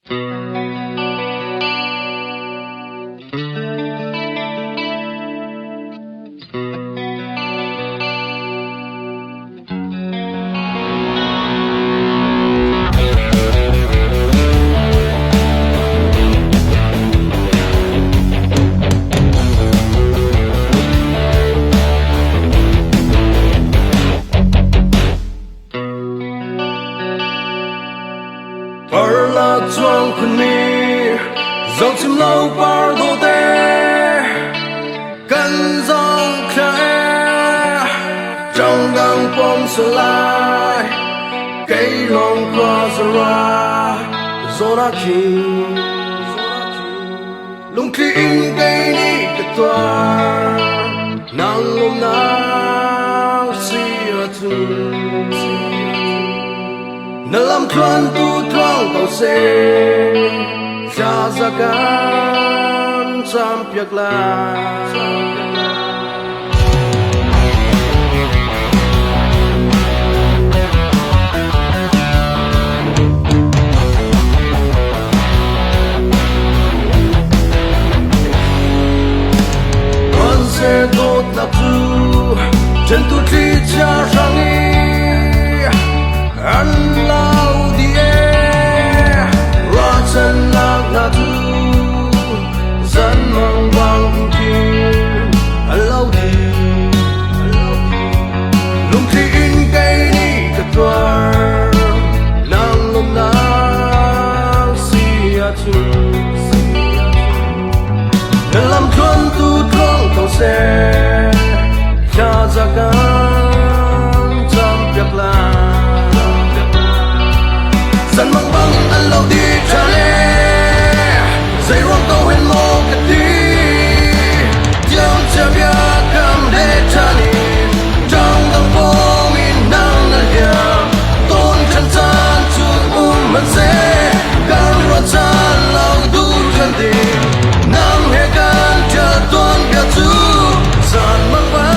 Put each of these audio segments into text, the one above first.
Parla chuang khun mi dòng chim lâu par đồ tê căn dòng khe trong gang bom sờ lai cây lòng qua zara zora ki lung khi in cây đi cái toa nang lom nang sia tu nơ lam thuan tu thoang tàu xe cha ra gan cham piak la con xe tốt là tu chân tu chi cha sang đi ăn lao đi ra chân lạc na tu dân mang vang kia ăn lao đi lung khi in cây đi cất toa nàng lom nàng sia tu nên làm thuần tu thoáng tàu xe cha ra gan chăm việc làm dân mang băng ăn lâu đi trả lệ dây ruộng tàu hẹn mô cất đi dòng cha bia cam để trả đi trong tầng phố min nang nal hiam tôn chân chân chu man se gan ro chan lâu du chân đi nam he gan cha tôn bia chu san mang băng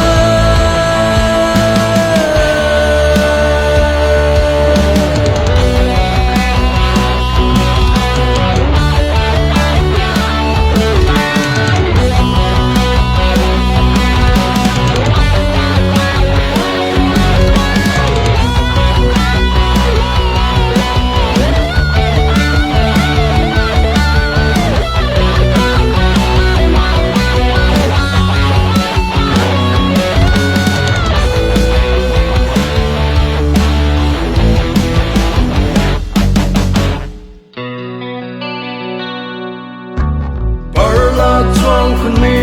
chuang khun mi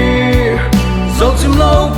dòng chim lâu